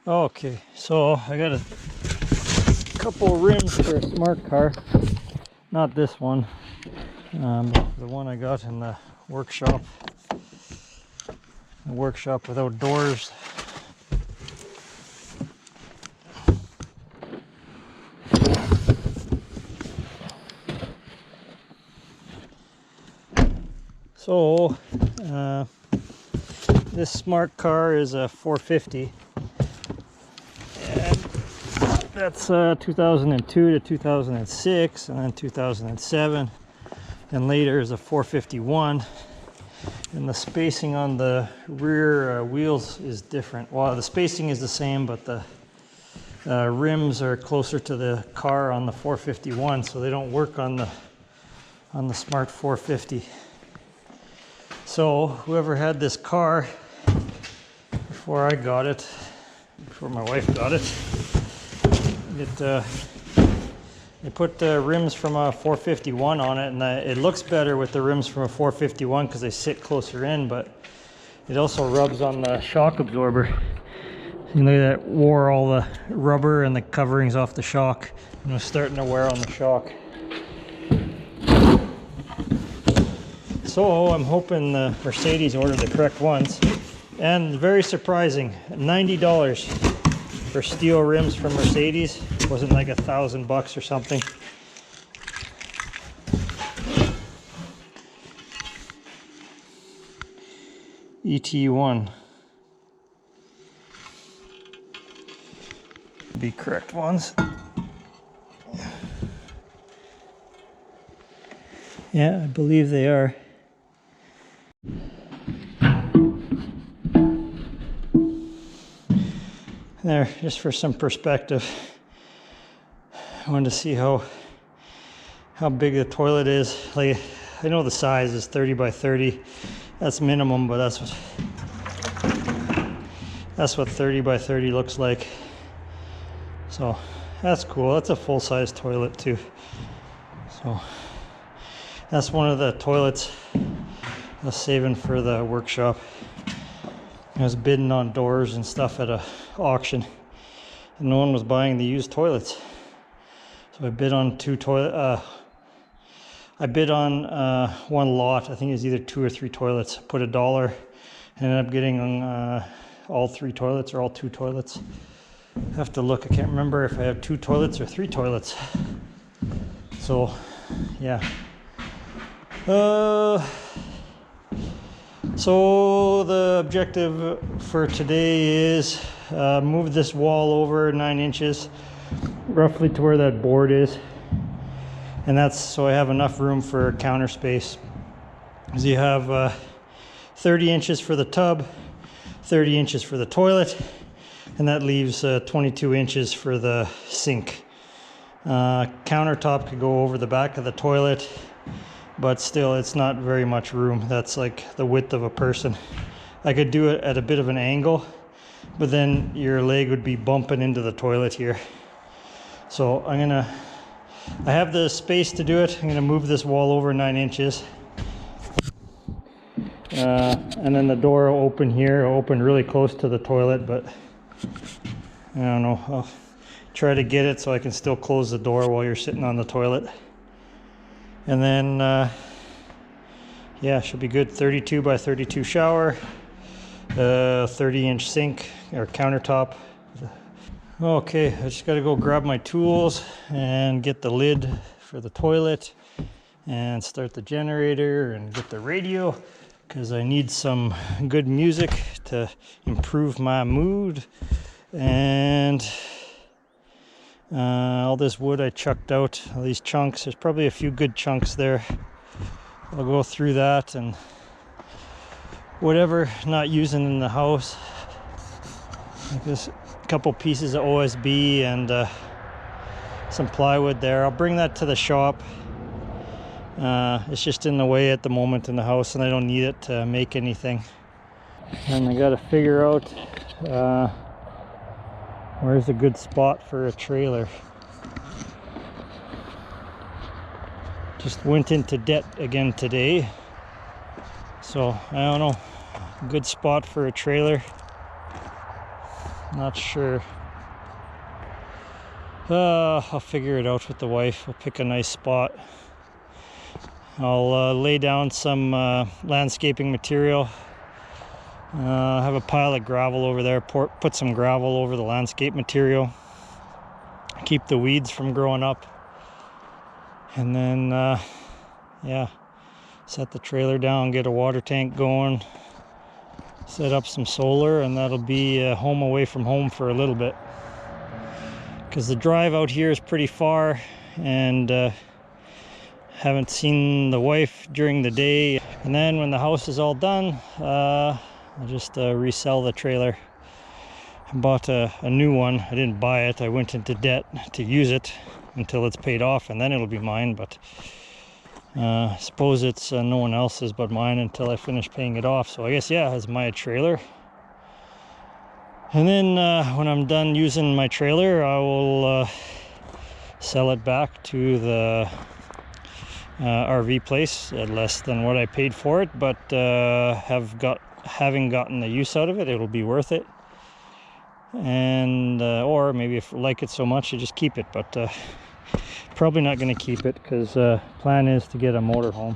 Okay, so I got a couple rims for a smart car. Not this one, but the one I got in the workshop. A workshop without doors. So this smart car is a 450, and that's 2002 to 2006, and then 2007, and later is a 451. And the spacing on the rear wheels is different. Well, the spacing is the same, but the rims are closer to the car on the 451, so they don't work on the Smart 450. So whoever had this car before I got it, before my wife got it, they put rims from a 451 on it, and it looks better with the rims from a 451 because they sit closer in, but it also rubs on the shock absorber. You know, that wore all the rubber and the coverings off the shock, and it was starting to wear on the shock. So I'm hoping the Mercedes ordered the correct ones, and very surprising, $90 for steel rims from Mercedes. It wasn't like $1,000 or something. ET1. Be correct ones. Yeah, I believe they are. There, just for some perspective, I wanted to see how big the toilet is. Like, I know the size is 30 by 30. That's minimum, but that's what 30 by 30 looks like. So that's cool. That's a full-size toilet too. So that's one of the toilets I was saving for the workshop. I was bidding on doors and stuff at a auction, and no one was buying the used toilets. So I bid on one lot. I think it was either 2 or 3 toilets. I put $1, and ended up getting all 3 toilets or all 2 toilets. I have to look. I can't remember if I have 2 toilets or 3 toilets. So yeah. So the objective for today is move this wall over 9 inches, roughly to where that board is, and that's so I have enough room for counter space. Because you have 30 inches for the tub, 30 inches for the toilet, and that leaves 22 inches for the sink. Countertop could go over the back of the toilet, but still it's not very much room. That's like the width of a person. I could do it at a bit of an angle, but then your leg would be bumping into the toilet here. So I have the space to do it. I'm gonna move this wall over 9 inches. And then the door will open here, it'll open really close to the toilet, but I don't know. I'll try to get it so I can still close the door while you're sitting on the toilet. And then, yeah, should be good. 32 by 32 shower, 30-inch sink or countertop. Okay, I just got to go grab my tools and get the lid for the toilet and start the generator and get the radio, because I need some good music to improve my mood. And all this wood I chucked out, all these chunks, there's probably a few good chunks there. I'll go through that and whatever not using in the house, like this couple pieces of OSB and some plywood there. I'll bring that to the shop. It's just in the way at the moment in the house, and I don't need it to make anything. And I got to figure out where's a good spot for a trailer. Just went into debt again today, so I don't know. Good spot for a trailer. Not sure. I'll figure it out with the wife. We'll pick a nice spot. I'll lay down some landscaping material. Have a pile of gravel over there. Put some gravel over the landscape material. Keep the weeds from growing up. And then, yeah, set the trailer down, get a water tank going, set up some solar, and that'll be home away from home for a little bit. Because the drive out here is pretty far, and haven't seen the wife during the day. And then when the house is all done, I'll just resell the trailer. I bought a new one. I didn't buy it. I went into debt to use it until it's paid off, and then it'll be mine. But I suppose it's no one else's but mine until I finish paying it off. So I guess, yeah, it's my trailer. And then when I'm done using my trailer, I will sell it back to the RV place at less than what I paid for it. But having gotten the use out of it, it'll be worth it. And or maybe if I like it so much, I just keep it. But probably not going to keep it, because plan is to get a motorhome.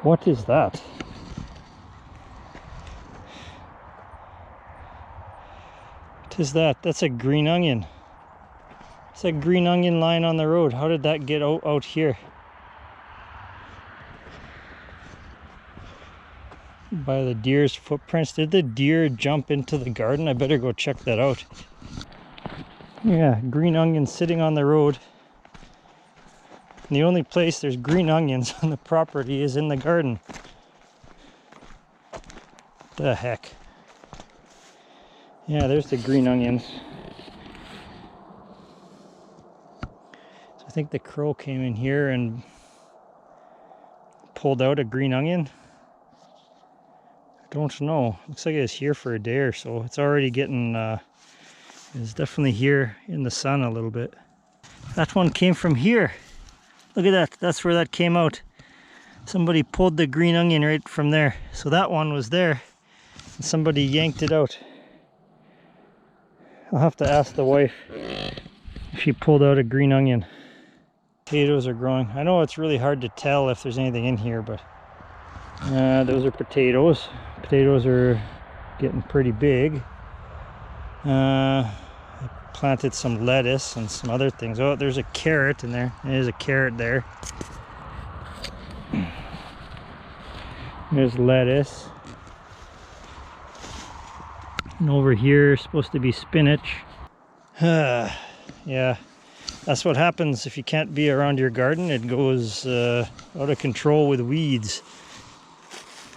What is that? What is that? That's a green onion. It's a green onion lying on the road. How did that get out here? By the deer's footprints. Did the deer jump into the garden? I better go check that out. Yeah, green onions sitting on the road. And the only place there's green onions on the property is in the garden. The heck. Yeah, there's the green onions. So I think the crow came in here and pulled out a green onion. I don't know. Looks like it was here for a day or so. It's already getting, it's definitely here in the sun a little bit. That one came from here. Look at that. That's where that came out. Somebody pulled the green onion right from there. So that one was there, and somebody yanked it out. I'll have to ask the wife if she pulled out a green onion. Potatoes are growing. I know it's really hard to tell if there's anything in here, but those are potatoes. Potatoes are getting pretty big. I planted some lettuce and some other things. Oh, there's a carrot in there. There's a carrot there. There's lettuce. And over here is supposed to be spinach. Yeah, that's what happens if you can't be around your garden. It goes out of control with weeds.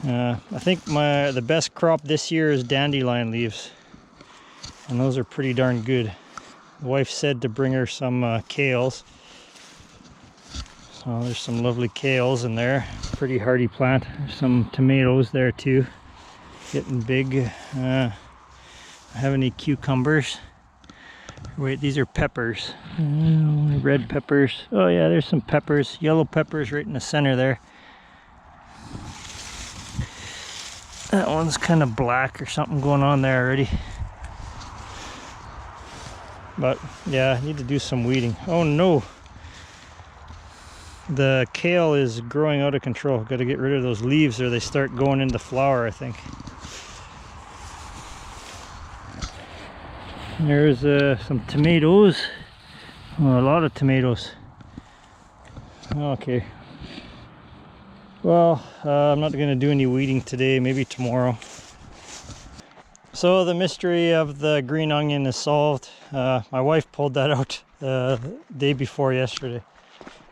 I think the best crop this year is dandelion leaves, and those are pretty darn good. The wife said to bring her some kales. So there's some lovely kales in there. Pretty hardy plant. There's some tomatoes there too, getting big. Have any cucumbers? Wait, these are peppers. Red peppers. Oh yeah, there's some peppers. Yellow peppers right in the center there. That one's kind of black or something going on there already. But yeah, I need to do some weeding. Oh no! The kale is growing out of control. Got to get rid of those leaves or they start going into flower, I think. There's some tomatoes. Oh, a lot of tomatoes. Okay. Well, I'm not going to do any weeding today, maybe tomorrow. So the mystery of the green onion is solved. My wife pulled that out the day before yesterday.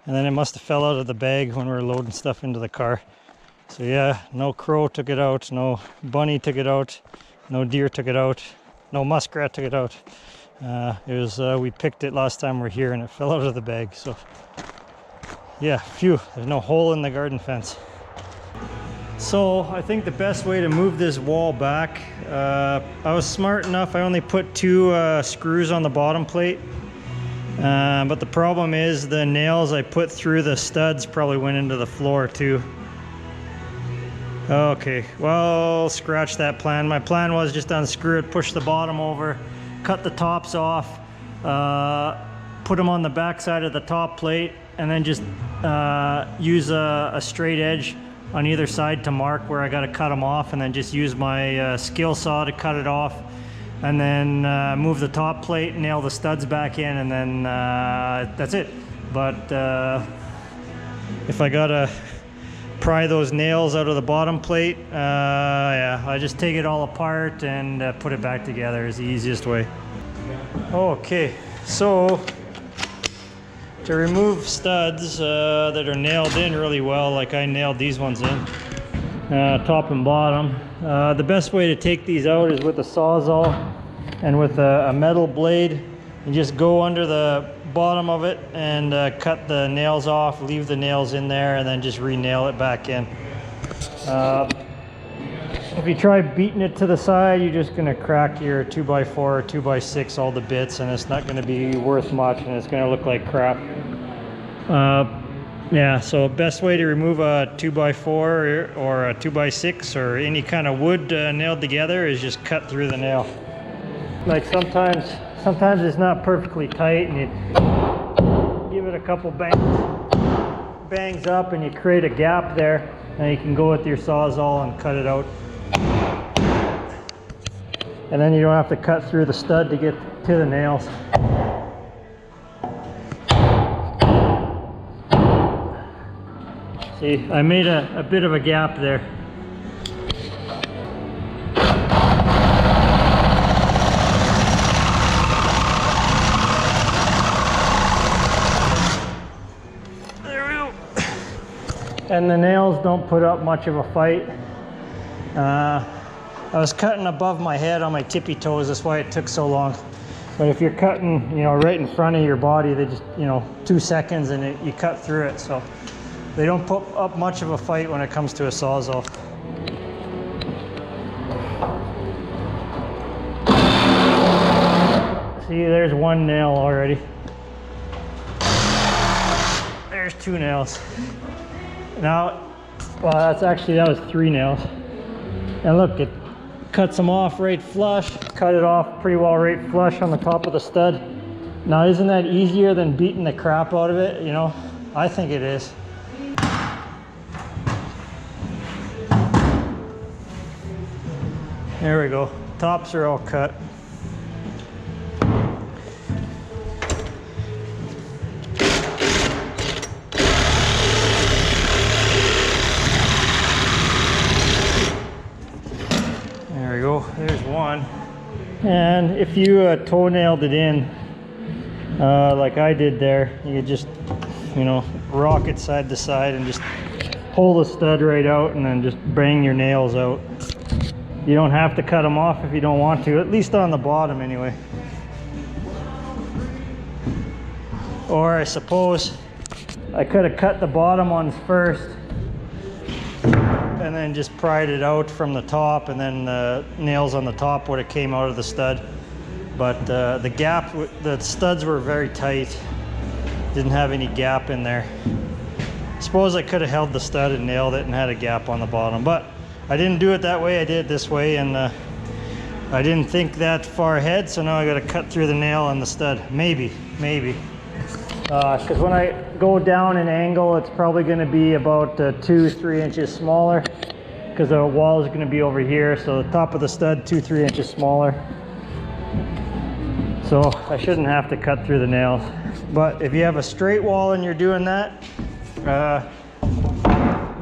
And then it must have fell out of the bag when we were loading stuff into the car. So yeah, no crow took it out, no bunny took it out, no deer took it out, no muskrat took it out. We picked it last time we were here and it fell out of the bag. So yeah, phew, there's no hole in the garden fence. So I think the best way to move this wall back, I was smart enough, I only put 2 screws on the bottom plate. But the problem is the nails I put through the studs probably went into the floor too. Okay, well, scratch that plan. My plan was just unscrew it, push the bottom over, cut the tops off, put them on the back side of the top plate, and then just use a straight edge on either side to mark where I got to cut them off, and then just use my skill saw to cut it off, and then move the top plate, nail the studs back in, and then that's it. But if I gotta pry those nails out of the bottom plate, yeah, I just take it all apart and put it back together is the easiest way. Okay, so to remove studs that are nailed in really well, like I nailed these ones in, top and bottom, the best way to take these out is with a Sawzall and with a metal blade. You just go under the bottom of it and cut the nails off, leave the nails in there, and then just re-nail it back in. If you try beating it to the side, you're just going to crack your 2x4 or 2x6 all the bits, and it's not going to be worth much, and it's going to look like crap. Yeah, so best way to remove a 2x4 or a 2x6 or any kind of wood nailed together is just cut through the nail. Like sometimes it's not perfectly tight, and you give it a couple bangs up and you create a gap there, and you can go with your Sawzall and cut it out. And then you don't have to cut through the stud to get to the nails. See, I made a bit of a gap there. There we go. And the nails don't put up much of a fight. I was cutting above my head on my tippy toes, that's why it took so long. But if you're cutting, you know, right in front of your body, they just, you know, 2 seconds and you cut through it. So they don't put up much of a fight when it comes to a Sawzall. See, there's one nail already. There's 2 nails. Now, well, that was 3 nails. And look, it cuts them off right flush. Cut it off pretty well right flush on the top of the stud. Now, isn't that easier than beating the crap out of it? You know, I think it is. There we go. Tops are all cut. There we go. There's one. And if you toenailed it in, like I did there, you could just, you know, rock it side to side and just pull the stud right out and then just bang your nails out. You don't have to cut them off if you don't want to, at least on the bottom anyway. Or I suppose I could have cut the bottom ones first and then just pried it out from the top, and then the nails on the top would have came out of the stud. But the gap, the studs were very tight. Didn't have any gap in there. Suppose I could have held the stud and nailed it and had a gap on the bottom, but I didn't do it that way. I did it this way, and I didn't think that far ahead, so now I got to cut through the nail on the stud. Maybe. Because when I go down an angle, it's probably going to be about 2-3 inches smaller, because the wall is going to be over here, so the top of the stud 2-3 inches smaller. So I shouldn't have to cut through the nails. But if you have a straight wall and you're doing that,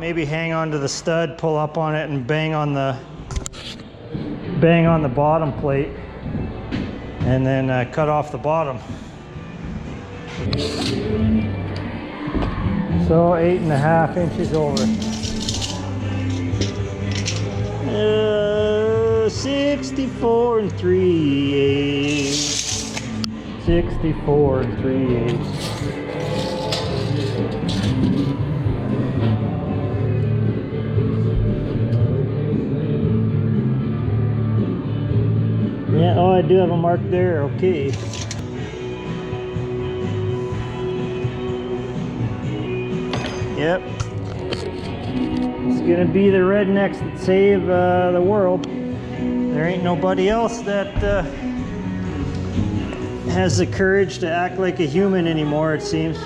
maybe hang on to the stud, pull up on it, and bang on the bottom plate, and then cut off the bottom. So 8.5 inches over. 64 3/8. 64 3/8. Yeah, oh, I do have a mark there, okay. Yep. gonna be the rednecks that save the world. There ain't nobody else that has the courage to act like a human anymore, it seems.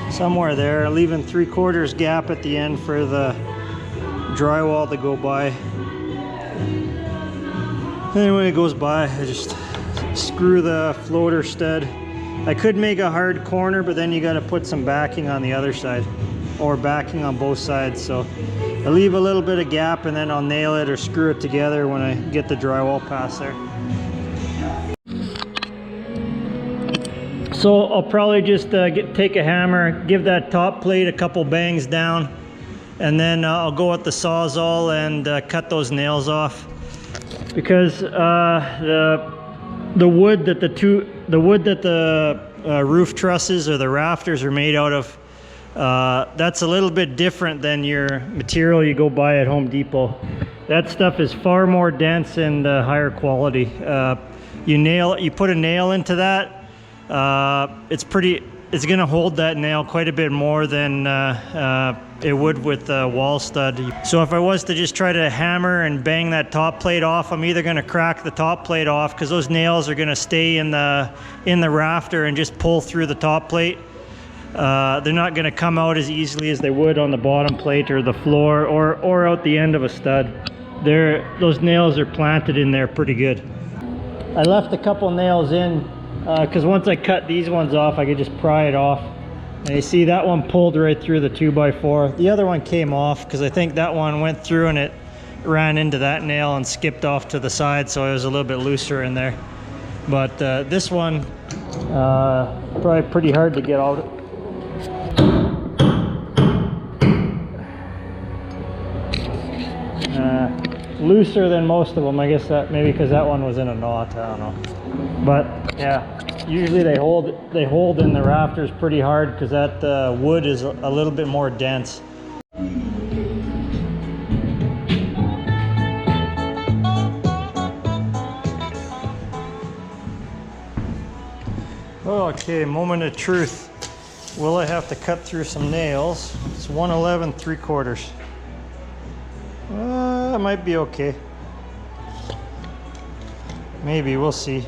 Somewhere there, leaving 3/4 gap at the end for the drywall to go by. And when it goes by, I just screw the floater stud. I could make a hard corner, but then you got to put some backing on the other side, or backing on both sides. So I leave a little bit of gap, and then I'll nail it or screw it together when I get the drywall past there. So I'll probably just take a hammer, give that top plate a couple bangs down, and then I'll go with the Sawzall and cut those nails off, because the wood that the roof trusses or the rafters are made out of, that's a little bit different than your material you go buy at Home Depot. That stuff is far more dense and higher quality. You put a nail into that, it's gonna hold that nail quite a bit more than it would with the wall stud. So if I was to just try to hammer and bang that top plate off, I'm either gonna crack the top plate off, because those nails are gonna stay in the rafter and just pull through the top plate. They're not gonna come out as easily as they would on the bottom plate or the floor, or out the end of a stud. Those nails are planted in there pretty good. I left a couple nails in, because once I cut these ones off, I could just pry it off. And you see that one pulled right through the 2x4. The other one came off because I think that one went through and it ran into that nail and skipped off to the side, so it was a little bit looser in there. But this one, probably pretty hard to get out. Looser than most of them, I guess. That maybe because that one was in a knot, I don't know. But yeah, usually they hold in the rafters pretty hard, because that wood is a little bit more dense. Okay, moment of truth. Will I have to cut through some nails? It's 111 3/4. It might be okay. Maybe, we'll see.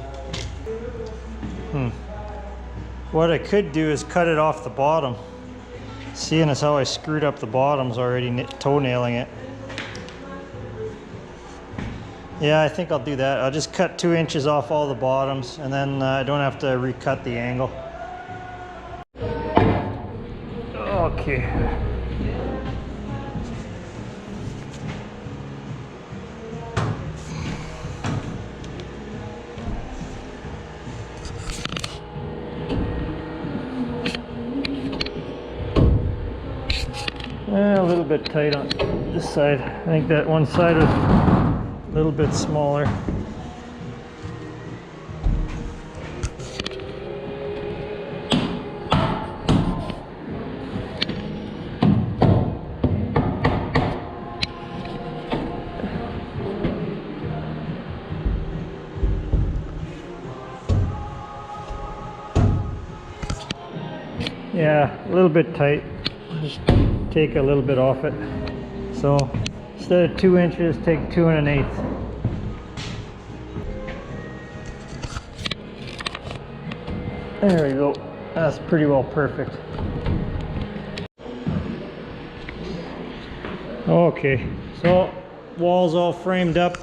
What I could do is cut it off the bottom, seeing as how I screwed up the bottoms already toenailing it. Yeah, I think I'll do that. I'll just cut 2 inches off all the bottoms, and then I don't have to recut the angle. Okay. A little bit tight on this side. I think that one side was a little bit smaller. Yeah, a little bit tight. Just take a little bit off it. So instead of 2 inches, take 2 1/8. There we go. That's pretty well perfect. Okay, so wall's all framed up.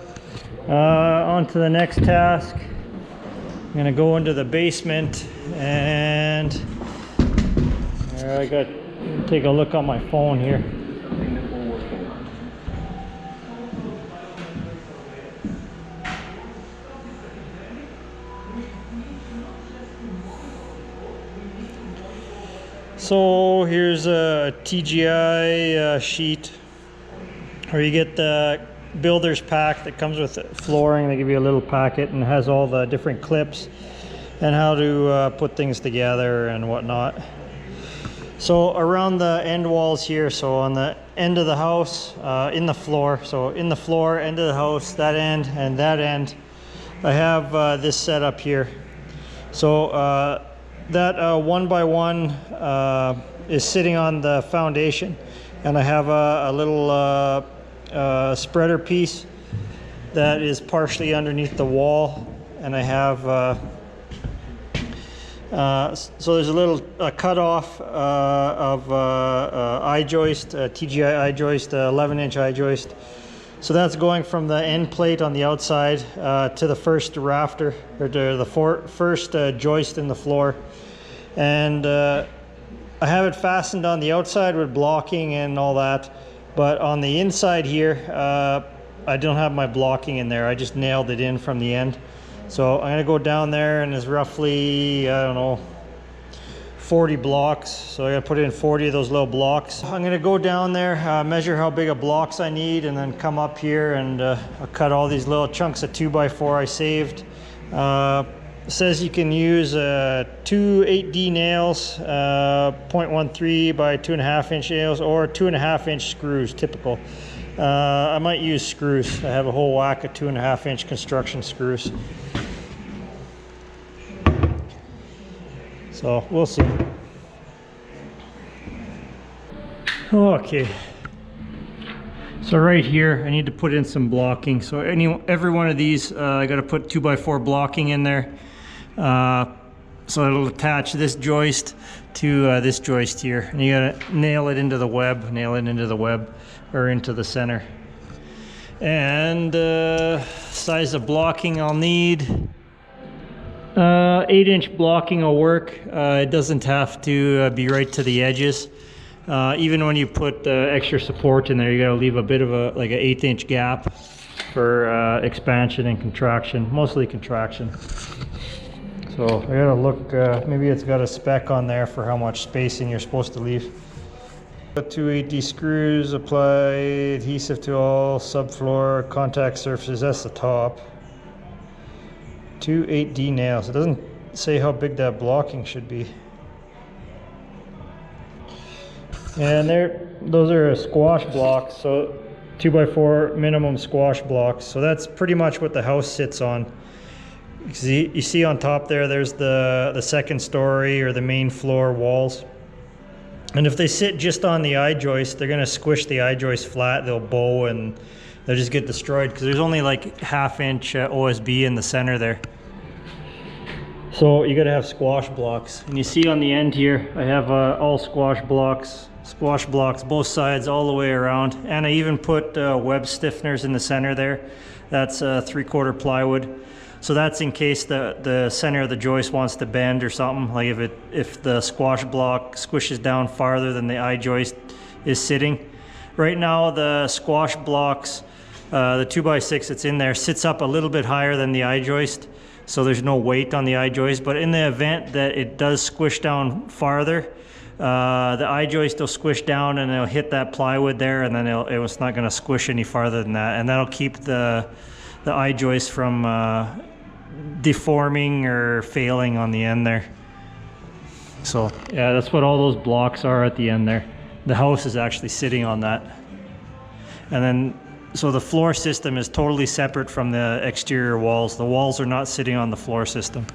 On to the next task. I'm gonna go into the basement, and I got take a look on my phone here. So here's a TGI sheet, or you get the builder's pack that comes with flooring. They give you a little packet and has all the different clips and how to put things together and whatnot. So around the end walls here, so on the end of the house, in the floor, so in the floor, end of the house, that end and that end, I have this set up here. So that 1x1 is sitting on the foundation, and I have a little spreader piece that is partially underneath the wall, and I have so there's a little cutoff of I-joist, TGI I-joist, 11-inch I-joist. So that's going from the end plate on the outside to the first rafter, or to the first joist in the floor. And I have it fastened on the outside with blocking and all that, but on the inside here, I don't have my blocking in there. I just nailed it in from the end. So I'm gonna go down there, and there's roughly, I don't know, 40 blocks. So I gotta put in 40 of those little blocks. I'm gonna go down there, measure how big of blocks I need, and then come up here and I'll cut all these little chunks of 2x4 I saved. It says you can use 2 8D nails, 0.13 by 2.5 inch nails, or 2.5 inch screws, typical. I might use screws. I have a whole whack of 2.5 inch construction screws. So we'll see. Okay. So right here, I need to put in some blocking. So every one of these, I got to put 2x4 blocking in there. So it'll attach this joist to this joist here, and you got to nail it into the web, or into the center. And size of blocking I'll need. 8-inch blocking will work. It doesn't have to be right to the edges. Even when you put extra support in there, you got to leave a bit of like an 1/8 gap for expansion and contraction, mostly contraction. So I gotta look, maybe it's got a spec on there for how much spacing you're supposed to leave. 2 8D screws, apply adhesive to all subfloor contact surfaces, that's the top. 2 8D nails. It doesn't say how big that blocking should be. And those are squash blocks, so 2x4 minimum squash blocks. So that's pretty much what the house sits on. You see on top there's the second story or the main floor walls. And if they sit just on the I-joist, they're gonna squish the I-joist flat, they'll bow and they'll just get destroyed because there's only like 1/2 inch OSB in the center there. So you gotta have squash blocks. And you see on the end here, I have all squash blocks both sides all the way around. And I even put web stiffeners in the center there. That's 3/4 plywood. So that's in case the center of the joist wants to bend or something, like if the squash block squishes down farther than the I-joist is sitting. Right now the squash blocks, the 2x6 that's in there, sits up a little bit higher than the I-joist, so there's no weight on the I-joist. But in the event that it does squish down farther, the I-joist will squish down and it'll hit that plywood there, and then it's not going to squish any farther than that, and that'll keep the I-joist from deforming or failing on the end there. So yeah, that's what all those blocks are at the end there. The house is actually sitting on that. And then, so the floor system is totally separate from the exterior walls. The walls are not sitting on the floor system.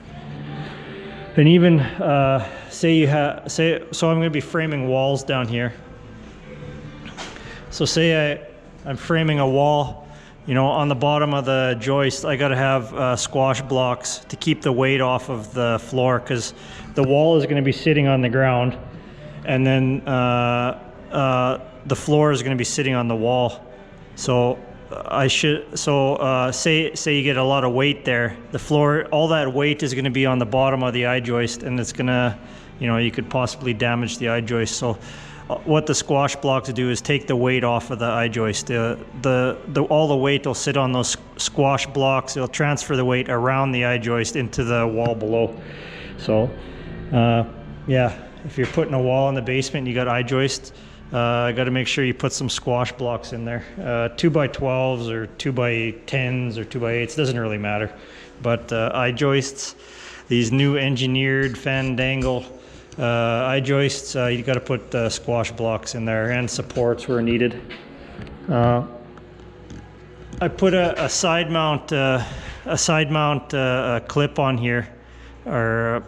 And even so I'm going to be framing walls down here. So say I'm framing a wall, you know, on the bottom of the joist, I got to have squash blocks to keep the weight off of the floor, because the wall is going to be sitting on the ground, and then the floor is going to be sitting on the wall. So say you get a lot of weight there, the floor, all that weight is going to be on the bottom of the I-joist, and it's going to, you know, you could possibly damage the I-joist. So what the squash blocks do is take the weight off of the I-joist. All the weight will sit on those squash blocks. It'll transfer the weight around the I-joist into the wall below. So yeah, if you're putting a wall in the basement and you got I-joist, got to make sure you put some squash blocks in there. 2x12s or 2x10s or 2x8s, doesn't really matter. But I-joists, these new engineered Fandangle I-joists, you got to put squash blocks in there, and supports where needed. I put a side mount clip on here, or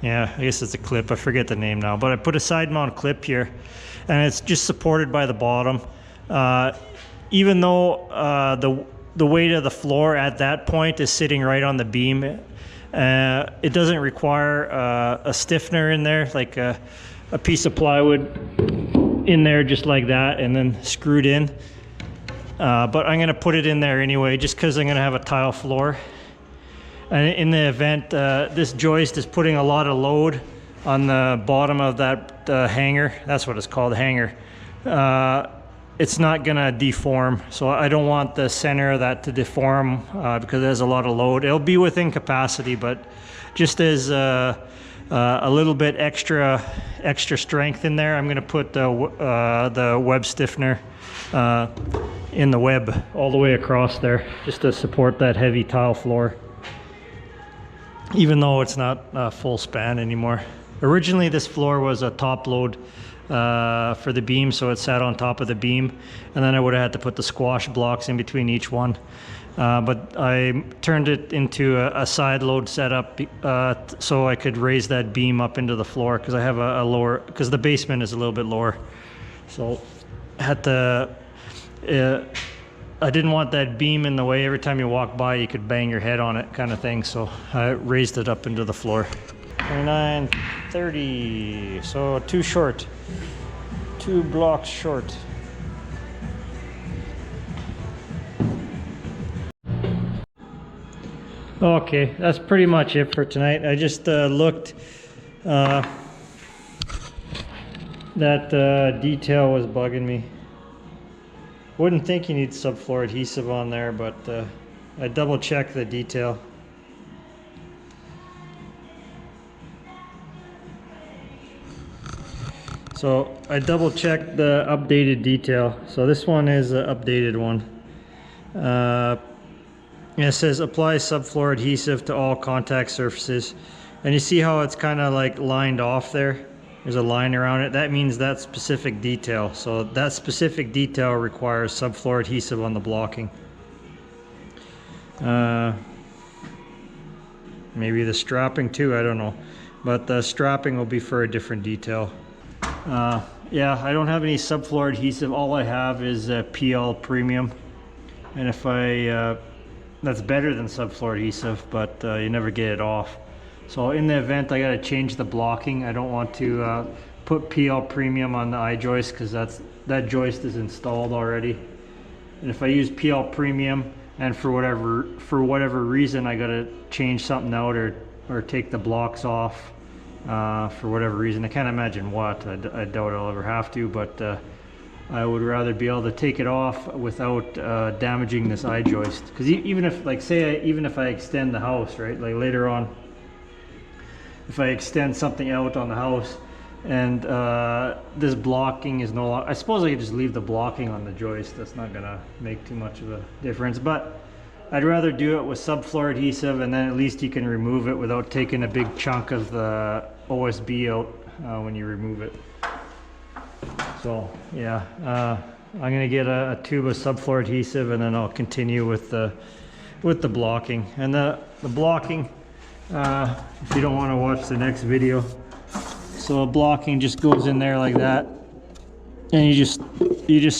yeah, I guess it's a clip, I forget the name now, but I put a side mount clip here, and it's just supported by the bottom. Even though the weight of the floor at that point is sitting right on the beam, it doesn't require a stiffener in there, like a piece of plywood in there just like that and then screwed in. But I'm going to put it in there anyway, just because I'm going to have a tile floor. And in the event this joist is putting a lot of load on the bottom of that hanger, that's what it's called, hanger, it's not going to deform. So I don't want the center of that to deform because there's a lot of load. It'll be within capacity, but just as a little bit extra strength in there, I'm going to put the web stiffener in the web all the way across there, just to support that heavy tile floor, even though it's not full span anymore. Originally this floor was a top load for the beam, so it sat on top of the beam, and then I would have had to put the squash blocks in between each one. But I turned it into a side load setup so I could raise that beam up into the floor, because I have a lower, because the basement is a little bit lower. So I had to, I didn't want that beam in the way. Every time you walk by, you could bang your head on it, kind of thing. So I raised it up into the floor. 29.30, so too short, 2 blocks short. Okay, that's pretty much it for tonight. I just looked, that detail was bugging me. Wouldn't think you need subfloor adhesive on there, but I double checked the detail. So I double checked the updated detail. So this one is the updated one. It says apply subfloor adhesive to all contact surfaces. And you see how it's kind of like lined off there? There's a line around it. That means that specific detail. So that specific detail requires subfloor adhesive on the blocking. Maybe the strapping too, I don't know. But the strapping will be for a different detail. Yeah, I don't have any subfloor adhesive. All I have is PL Premium, and if I that's better than subfloor adhesive, but you never get it off. So in the event I got to change the blocking, I don't want to put PL Premium on the I-joist, because that joist is installed already. And if I use PL Premium and for whatever reason I got to change something out or take the blocks off, for whatever reason, I can't imagine what, I doubt I'll ever have to, but I would rather be able to take it off without damaging this I-joist. Because even if, like, even if I extend the house, right, like later on, if I extend something out on the house and this blocking is no longer, I suppose I could just leave the blocking on the joist. That's not gonna make too much of a difference, but I'd rather do it with subfloor adhesive, and then at least you can remove it without taking a big chunk of the OSB out when you remove it. So yeah, I'm gonna get a tube of subfloor adhesive, and then I'll continue with the blocking. And the blocking, if you don't want to watch the next video, so blocking just goes in there like that, and you just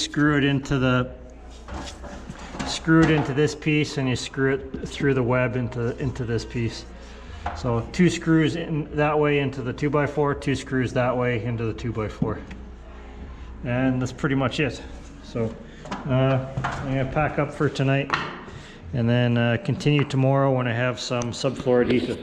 screw it into this piece, and you screw it through the web into this piece. So 2 screws in that way into the 2x4, 2 screws that way into the 2x4, and that's pretty much it. So I'm gonna pack up for tonight, and then continue tomorrow when I have some subfloor adhesive.